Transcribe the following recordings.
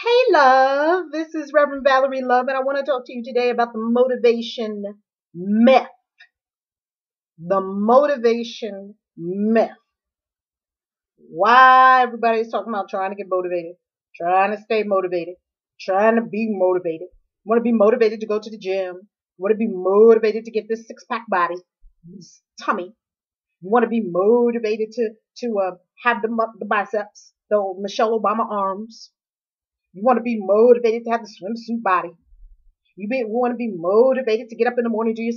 Hey, love. This is Reverend Valerie Love, and I want to talk to you today about the motivation myth. The motivation myth. Why everybody's talking about trying to get motivated, trying to stay motivated, trying to be motivated. You want to be motivated to go to the gym. You want to be motivated to get this six-pack body, this tummy. You want to be motivated to have the biceps, the Michelle Obama arms. You want to be motivated to have the swimsuit body. Want to be motivated to get up in the morning, do your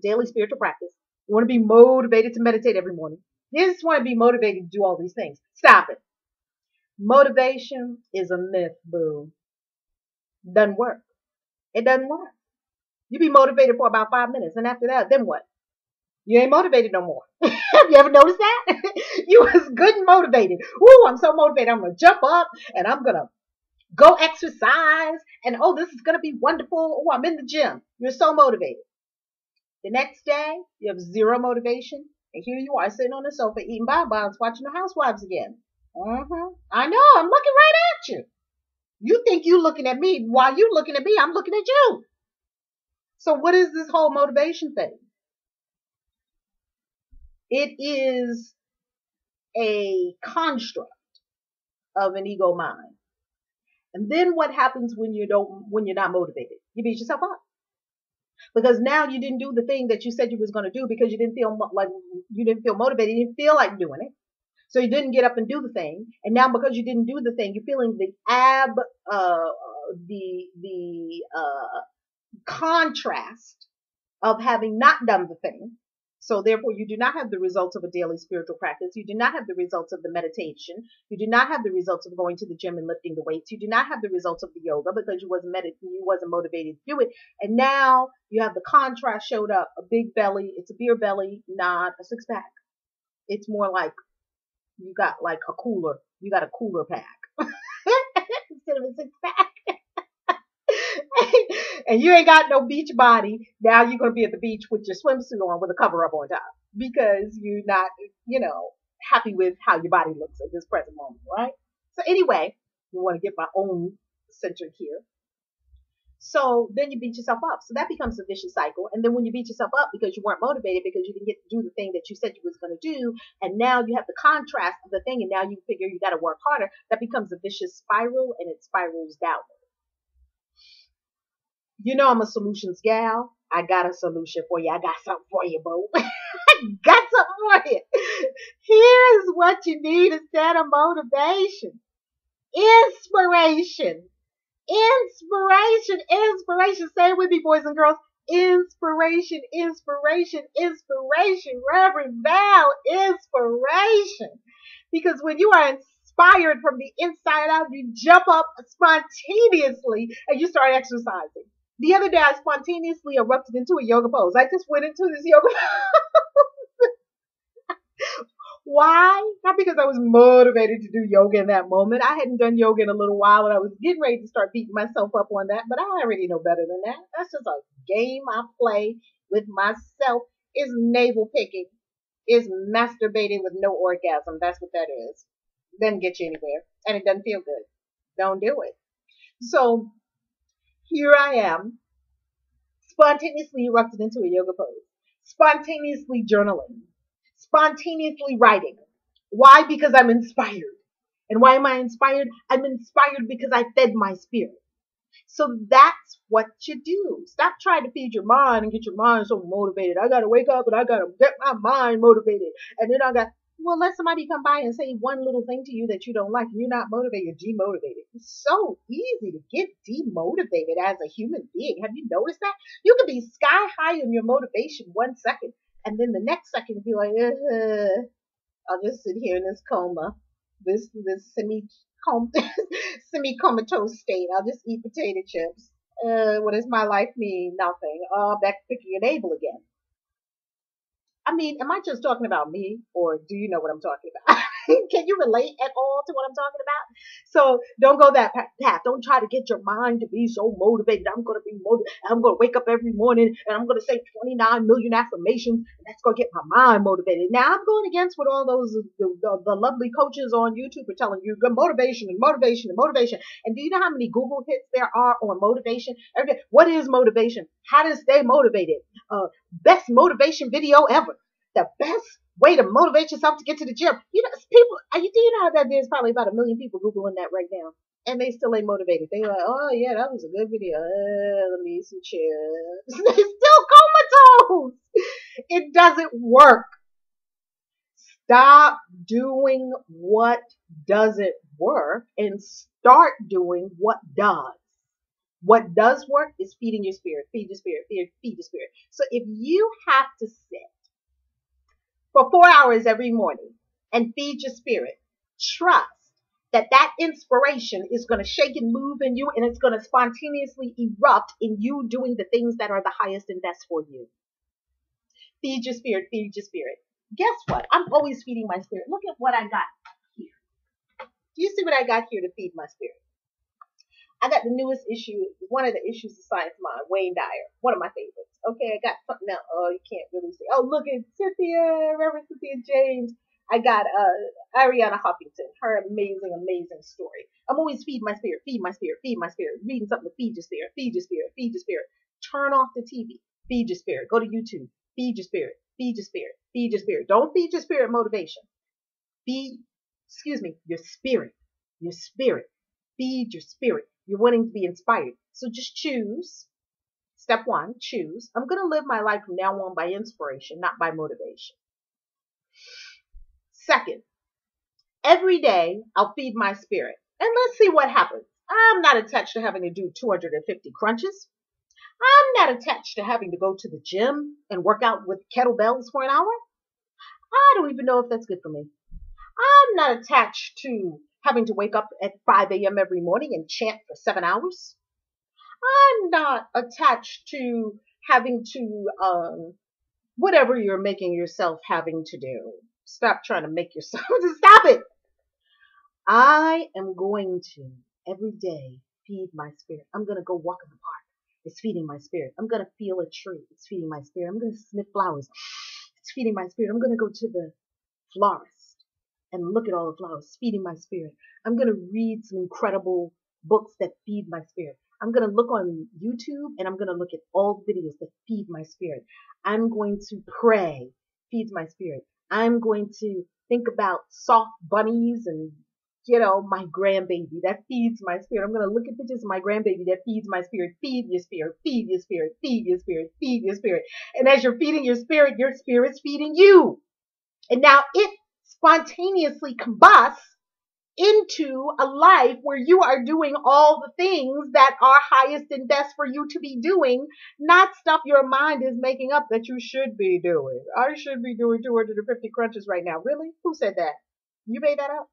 daily spiritual practice. You want to be motivated to meditate every morning. You just want to be motivated to do all these things. Stop it. Motivation is a myth, boo. Doesn't work. It doesn't work. You be motivated for about 5 minutes, and after that, then what? You ain't motivated no more. Have you ever noticed that? You was good and motivated. Ooh, I'm so motivated. I'm gonna jump up and I'm gonna go exercise, and oh, this is going to be wonderful. Oh, I'm in the gym. You're so motivated. The next day, you have zero motivation, and here you are sitting on the sofa eating bonbons, watching the Housewives again. I know, I'm looking right at you. You think you looking at me. While you looking at me, I'm looking at you. So what is this whole motivation thing? It is a construct of an ego mind. And then what happens when you're not motivated? You beat yourself up. Because now you didn't do the thing that you said you was going to do because you didn't feel like you didn't feel motivated. You didn't feel like doing it. So you didn't get up and do the thing. And now because you didn't do the thing, you're feeling the contrast of having not done the thing. So therefore, you do not have the results of a daily spiritual practice. You do not have the results of the meditation. You do not have the results of going to the gym and lifting the weights. You do not have the results of the yoga because you wasn't motivated to do it. And now you have the contrast showed up, a big belly. It's a beer belly, not a six pack. It's more like you got like a cooler. You got a cooler pack instead of a six pack. And you ain't got no beach body. Now you're going to be at the beach with your swimsuit on with a cover up on top because you're not, happy with how your body looks at this present moment, right? So anyway, we want to get my own centered here. So then you beat yourself up. So that becomes a vicious cycle. And then when you beat yourself up because you weren't motivated, because you didn't get to do the thing that you said you was going to do, and now you have the contrast of the thing, and now you figure you got to work harder, that becomes a vicious spiral, and it spirals downward. You know I'm a solutions gal. I got a solution for you. I got something for you, boo. I got something for you. Here's what you need instead of motivation. Inspiration. Inspiration. Inspiration. Say it with me, boys and girls. Inspiration. Inspiration. Inspiration. Reverend Val. Inspiration. Because when you are inspired from the inside out, you jump up spontaneously and you start exercising. The other day, I spontaneously erupted into a yoga pose. I just went into this yoga pose. Why? Not because I was motivated to do yoga in that moment. I hadn't done yoga in a little while and I was getting ready to start beating myself up on that, but I already know better than that. That's just a game I play with myself. Is navel picking. Is masturbating with no orgasm. That's what that is. Doesn't get you anywhere. And it doesn't feel good. Don't do it. So here I am, spontaneously erupted into a yoga pose, spontaneously journaling, spontaneously writing. Why? Because I'm inspired. And why am I inspired? I'm inspired because I fed my spirit. So that's what you do. Stop trying to feed your mind and get your mind so motivated. I got to wake up and I got to get my mind motivated. And then well, let somebody come by and say one little thing to you that you don't like and you're not motivated, you're demotivated. It's so easy to get demotivated as a human being. Have you noticed that? You can be sky high in your motivation 1 second and then the next second be like, I'll just sit here in this coma, this semi-comatose state. I'll just eat potato chips. What does my life mean? Nothing. Back to picking an able again. I mean, am I just talking about me, or do you know what I'm talking about? Can you relate at all to what I'm talking about? So don't go that path. Don't try to get your mind to be so motivated. I'm going to be motivated. I'm going to wake up every morning and I'm going to say 29 million affirmations. And that's going to get my mind motivated. Now I'm going against what all those the lovely coaches on YouTube are telling you. Motivation and motivation and motivation. And do you know how many Google hits there are on motivation? What is motivation? How to stay motivated? Best motivation video ever. The best way to motivate yourself to get to the gym. You know, people, do you know how that there's probably about 1 million people Googling that right now? And they still ain't motivated. They like, oh yeah, that was a good video. Let me eat some chips. They still comatose. It doesn't work. Stop doing what doesn't work and start doing what does. What does work is feeding your spirit, feed your spirit, feed your spirit. So if you have to sit for 4 hours every morning and feed your spirit, trust that that inspiration is going to shake and move in you, and it's going to spontaneously erupt in you doing the things that are the highest and best for you. Feed your spirit, feed your spirit. Guess what? I'm always feeding my spirit. Look at what I got here. Do you see what I got here to feed my spirit? I got the newest issue, one of the issues of Science Mind, Wayne Dyer, one of my favorites. Okay, I got something else. Oh, you can't really see. Oh, look at Cynthia, Reverend Cynthia James. I got Ariana Huffington, her amazing, amazing story. I'm always feed my spirit, feed my spirit, feed my spirit. Reading something to feed your spirit, feed your spirit, feed your spirit. Turn off the TV, feed your spirit. Go to YouTube, feed your spirit, feed your spirit, feed your spirit. Don't feed your spirit motivation. Feed, your spirit, your spirit. Feed your spirit. You're wanting to be inspired. So just choose. Step 1, choose. I'm going to live my life from now on by inspiration, not by motivation. Second, every day I'll feed my spirit. And let's see what happens. I'm not attached to having to do 250 crunches. I'm not attached to having to go to the gym and work out with kettlebells for an hour. I don't even know if that's good for me. I'm not attached to having to wake up at 5 a.m. every morning and chant for 7 hours. I'm not attached to having to, whatever you're making yourself having to do. Stop trying to make yourself, stop it. I am going to every day feed my spirit. I'm going to go walk in the park. It's feeding my spirit. I'm going to feel a tree. It's feeding my spirit. I'm going to sniff flowers. It's feeding my spirit. I'm going to go to the florist and look at all the flowers, feeding my spirit. I'm going to read some incredible books that feed my spirit. I'm going to look on YouTube and I'm going to look at all the videos that feed my spirit. I'm going to pray, feeds my spirit. I'm going to think about soft bunnies and, my grandbaby that feeds my spirit. I'm going to look at pictures of my grandbaby that feeds my spirit. Feed your spirit, feed your spirit, feed your spirit, feed your spirit. And as you're feeding your spirit's feeding you. And now it spontaneously combusts into a life where you are doing all the things that are highest and best for you to be doing, not stuff your mind is making up that you should be doing. I should be doing 250 crunches right now. Really? Who said that? You made that up?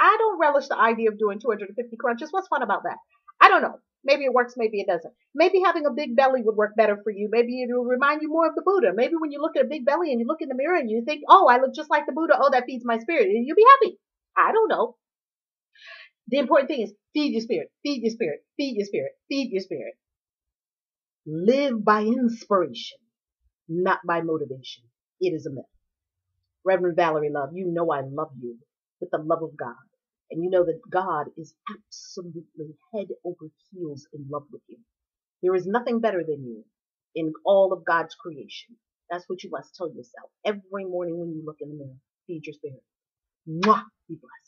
I don't relish the idea of doing 250 crunches. What's fun about that? I don't know. Maybe it works, maybe it doesn't. Maybe having a big belly would work better for you. Maybe it will remind you more of the Buddha. Maybe when you look at a big belly and you look in the mirror and you think, oh, I look just like the Buddha. Oh, that feeds my spirit. And you'll be happy. I don't know. The important thing is feed your spirit, feed your spirit, feed your spirit, feed your spirit. Live by inspiration, not by motivation. It is a myth. Reverend Valerie Love, you know I love you with the love of God. And you know that God is absolutely head over heels in love with you. There is nothing better than you in all of God's creation. That's what you must tell yourself every morning when you look in the mirror. Feed your spirit. Mwah! Be blessed.